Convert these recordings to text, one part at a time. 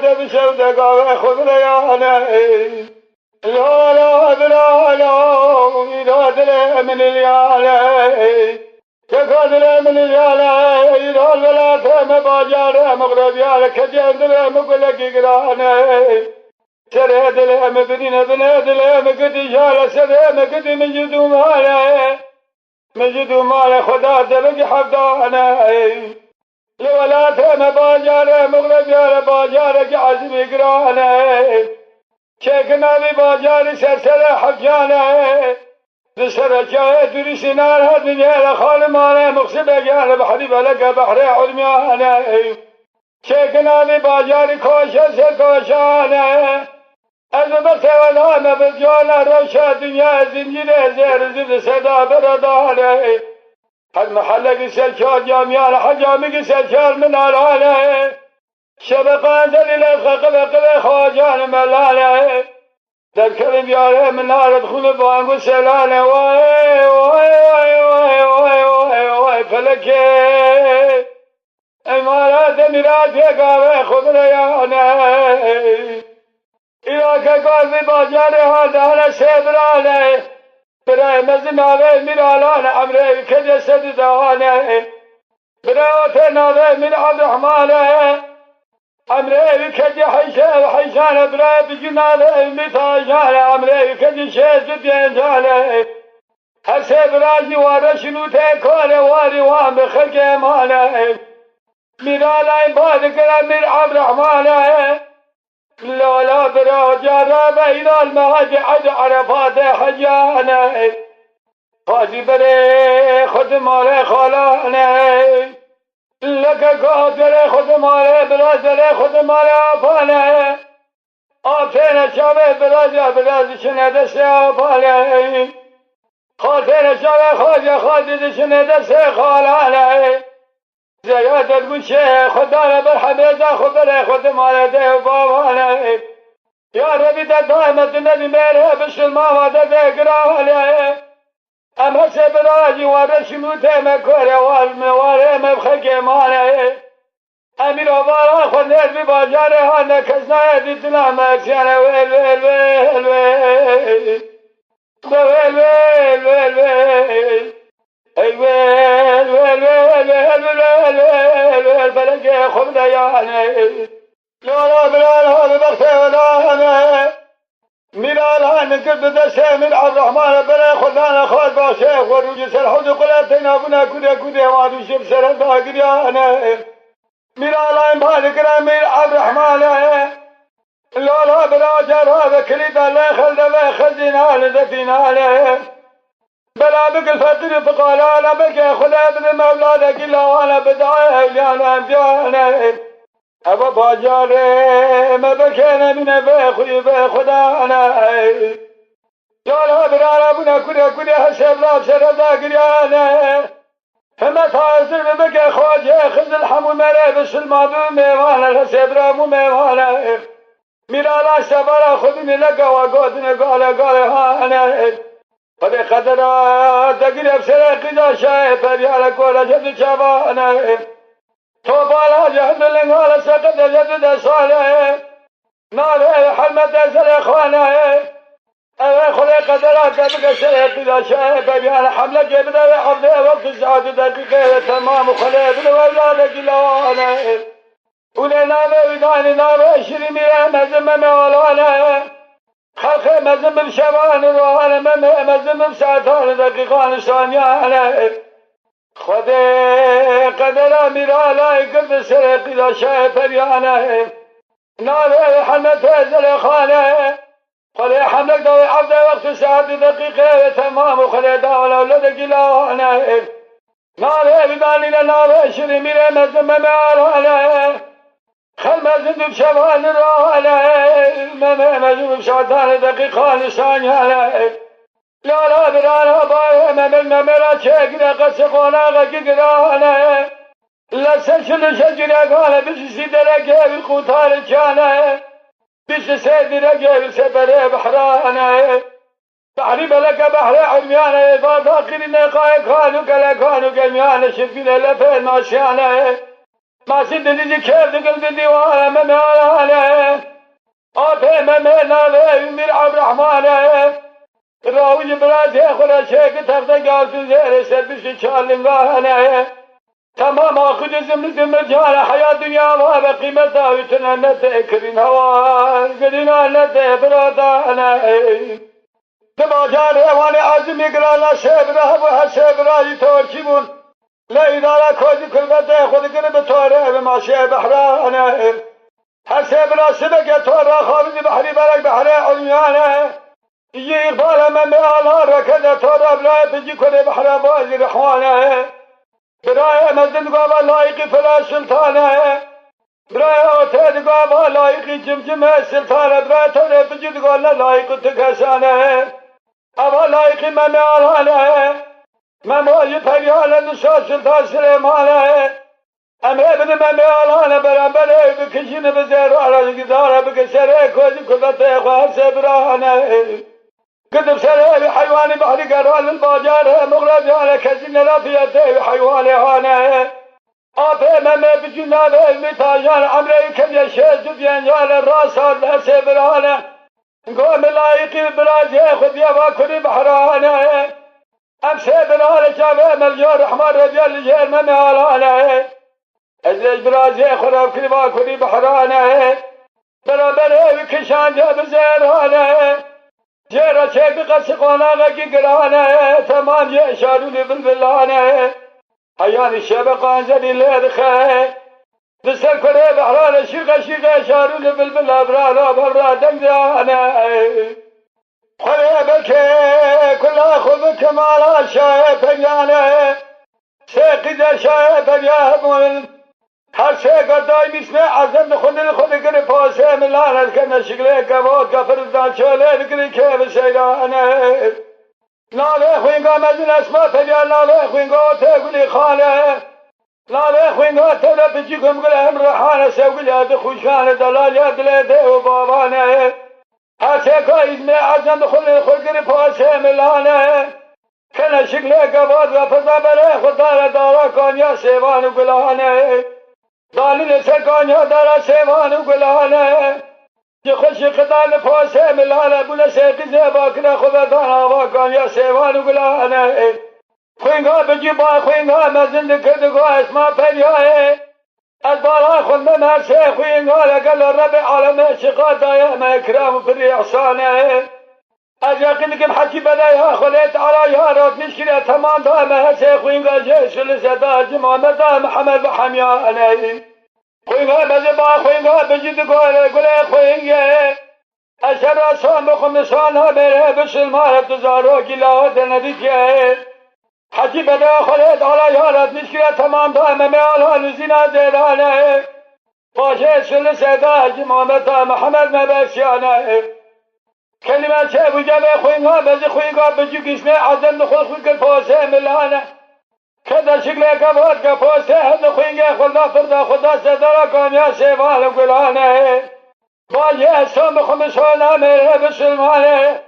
شده بشوده قاوه خود ریانه لا لا بلا لا دل من الياله دل من الياله يدال ولا تم باجاره مغرب ياله كجندل مقلق قرانه سره دل مبدين بن دل مقد جاله سره مقد مجدو ماله مجدو ماله خدا دبق حفظانه لولا تم باجاره مغرب ياله باجاره عزم قرانه چکنا بی باجاری سرسر حجانه دسر جای دوری سینار هدنیه لخال مانه مقصد بگیانه بحری بلکه بحر علمیانه چکنا بی باجاری کوشه سرکوشانه از بخت ولامه بجانه روشه دنیا زنجیره زیر زیر صدا بردانه حد محلق سرچار جامیان حجامی سرچار من آلانه شبقان دلیل قبل خواجان ملاله در کلم یاره من نارد خون بانگو سلاله وای وای وای وای وای وای وای فلکه امارات میرات یکاوه خود ریانه ایرا که قاضی باجاره ها دانه سبراله برای مزناوه میرالانه عمره که جسد دانه برای ناوه من عبدالرحمانه امره کدی حیشان برای بجناله میتاجاله امره کدی شیز بینجاله هسه برای وارشنو تکاله واری وام بخلق امانه میراله باد کرم میر عبدالرحمانه لالا برا جرابه ایرال مهاج عد عرفات حجانه خاجی بره خود مال خالانه لکه قادر خود ماله برازل خود ماله آفانه آفتین شبه براز شنده سه آفانه خالتین شبه خاجه شنده سه خالانه زیادت گوشه خدا بر حبیزه خود ماله ده بابانه یا ربی ده دائمت ندی میره بشل ماواده ده گراله ام هسه براجی ورشموته مکره والمواره مبخک مانه امیر آبارا خود نربی باجاره ها نکسنه دیتنا مکسیانه ویل ویل ویل ویل ویل ویل ویل ویل ای ویل ویل ویل ویل ویل ویل بلکه خود دیانه لالا بلالا ببخته ولانه میرالان نکرد دسته من عبدالرحمن بلا خدانا خواد باشه وروج سرحود قلتنا ابنا كده وادو شب سرد باقريانه میرالان بالکرم من عبدالرحمن لالا بلا جرها بكريد الله خلد وخزنا لذتنا بلا بقل فتر فقالانا بك خدا ابن مولادك الله وانا بدعاه لانا امجانه ابا باجاره مبکن من بخوی بخدا انا یالا برانا بنا کده حسب راب سردا گریانه همه تاثر ببکه خواجه خزل حمو مره بسلمادو میوانه حسب رابو میوانه میرالا سبارا خودی ملگا و گودن گاله هانه خود قدرات دگیر افسر قیدا شای پریال کولا جد چوانه تو بالا جهد لنگال سقط جد صالح ناله حلمت سر خانه اوه خود قدرات دبک سر قیدا شای پریال حمله جبده و عبده وقت ساعت دقیقه تمام خلیب الولاد گلانه اونه ناوه ویدانی ناوه شریمیه مزم مولانه خلق مزم بشوان روحانه مزم بساعتان دقیقان ثانیانه خود قدر میرالای کرد سر قیدا شای پریانه ناوه حملت زل خانه خود حملت دوی عبد وقت ساعت دقیقه تمام خود داول اولاد گلانه ناوه بیدانی ناوه شری میره مزم مالانه خل مزم بشوان روحانه مزم بشوان دقیقان ثانیانه لالا برانا بايه مملا چگره قسقونا گرانه لسشل شجره قاله بسي درجه بالقطار جانه بسي درجه بسبره بحرانه بحري بلك بحر عميانه اذا داخل نقاي كانوا كميانه شفين لفين ماشيانه ماسی دلیزی کرد گل دیوانه ممالانه آته ممالانه میر عبدالرحمانه راوی برازه خورا شیک تخت گالتون زیر سربیش چالنگانه تمام آخد زمن جان حیات دنیا و قیمت آویتنا نتکرین هوا گرین نتفرادانه دباجان روان عظمی گرالا شبره و هشبره توچی بون لإدارة كوزي كل قد خود قلب بطوره بماشي بحرانه هشبره سبق طوره خالد بحري برق بحري عميانه يجي إقبال من بألها ركض طوره بلاي بجي كل بحر بازي رحوانه براي مزد قابا لايقي فلا سلطانه براي اوتاد قابا لايقي جمجمه سلطانه براي طوره بجي قول لايق تكسانه أبا لايقي من بألها مماجي پریال نشا سلطان سلیمانه امره بده من بیالانه برانبره بکشینه بزیرانه گداره بکسره کوزی کدته خواه سبرانه قدم سره بحيوان بحري قرال الباجاره مغرب على كزين رافيته بحيوان هانه آفه ممه بجنابه المتاجان عمره كم يشيز بينجال الراس هذا سبرانه قوم لايقي برازي خذ يبا كل بحرانه امسه برانه شافه ملجار رحمن ربيع الجير ممالانه ازلج برازي خراب كل كل بحرانه برابره بكشان جاب زيرانه جرا شيء بقص قناغ جرانه تمام يشارون بالبلانه حيان الشبق انزل الادخه دسر كره بحران شيغه يشارون بالبلابرا برا دنجانه خريبك كل اخذك مال شايف يعني سيقد شايف يهمون هر شيء قداي مثل عزم خود كده پاسه ملان كنا شكله كبوت كفر دان شوله كده كيف سيرانه ناله خوينغا مزن اسما فجا ناله خوينغا تقولي خاله ناله خوينغا تلا بجيكم قلهم رحانه سوقل يد خوشانه دلال يد لده وبابانه هر شيء قايد من عزم خود كده پاسه ملانه كنا شكله كبوت وفضا بره خدار دارا كانيا سيوان وقلانه دالین سرکانیا دارا سیوان و گلانه یه خوشی خدان پاسه ملانه بوله سیقیزه باکره خوبتان آوا کانیا سیوان و گلانه خوینگا بجی با خوینگا مزند کردگا اسما پریاه از بالا خود بمرسه خوینگا لگل رب عالم شقا دایم اکرام و پری احسانه از یقین کم حکی بدایها خلیت علا یارات مشکره تمام دائم هسه خوینگا جیسل زدا جمامتا محمد بحمیانه خوینگا بزی با خوینگا بجید گله خوینگه اشر رسان بخم نسانها بره بسل مارت زارو گلاوت ندیگه حکی بدا خلیت علا یارات مشکره تمام دائم میالها نزینا زیدانه باشه سل زدا جمامتا محمد مبسیانه كلمة شيء وجابه خوينها بزي خوينها بجي كيسنا عزم دخول خوينك الفوسة ملانة كذا شكله كبهات كفوسة هذا خوينها خلنا فردا خدا سدرا كان يا سيفان وقلانة باجي السام بخمسونا ميره بسلمانة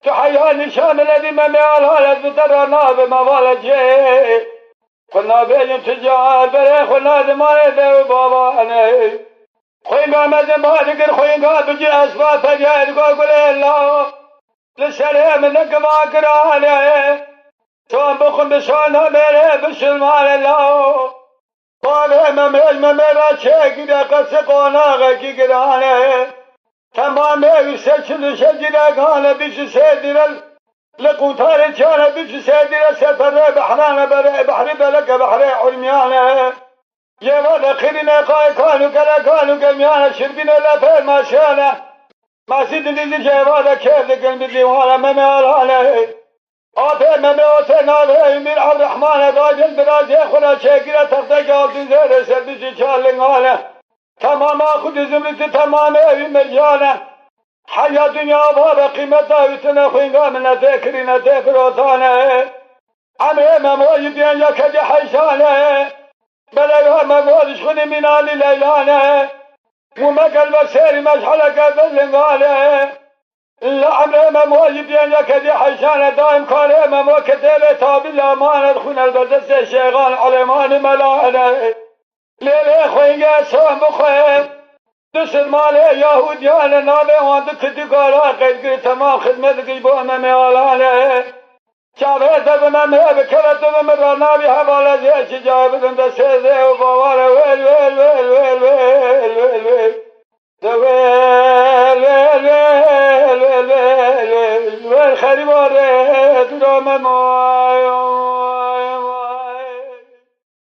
تحيا نشام الذي مميالها لذبترنا بموالة جي خلنا بيجن تجار بري خلنا دمانة بيو بابانة خوينغا مزن بادقر خوينغا بجي اسفا فجأة قول الله للسلام نقما قرانه توان بخم بسانا ميره بسلمان الله قاله مميز مميرا شاكي دا قص قوناغا كي قرانه تمام يستشل شجرا قانا بيش سيدر لقوتار جانا بيش سيدر سفر بحران بحر بلك بحر علميانه يا ولد خيرنا قاي كانوا كلا كانوا جميعنا شربنا لا فهم ما شانا ما سيدني اللي جاي كيف قلبي ديوانا ممالانه آفه مماتنا به امير عبد الرحمن داجل برازي خلا شاكرة تخته قابل زير سربيش چالنگانه تمام خود زمرت تمام اوی مرجانه حياة دنيا بابا قيمتها وتنا خوينغا من نتكري نتفراتانه عمره مموي بيان يكدي حيشانه بلا يا مموالش خوني من آلي ليلانه ومقل بسيري مشحلك بلنغانه لا عمره مموي بيان يكدي حيشانه دائم كاره ممو كتيله تابي الأمانة خون البدس شيغان علمان ملانه لیل خوینگه شام بخواه دست مال یهودیان ناوه آن دکتی کارا قیدگی تمام خدمتگی با امام آلانه چاوه دبنا مه بکرد دبنا را ناوی حواله زیاد چی جای بدن دسته زی و باواره ویل ویل ویل ویل ویل ویل ویل ویل ویل ویل ویل ویل ویل خریباره درام ما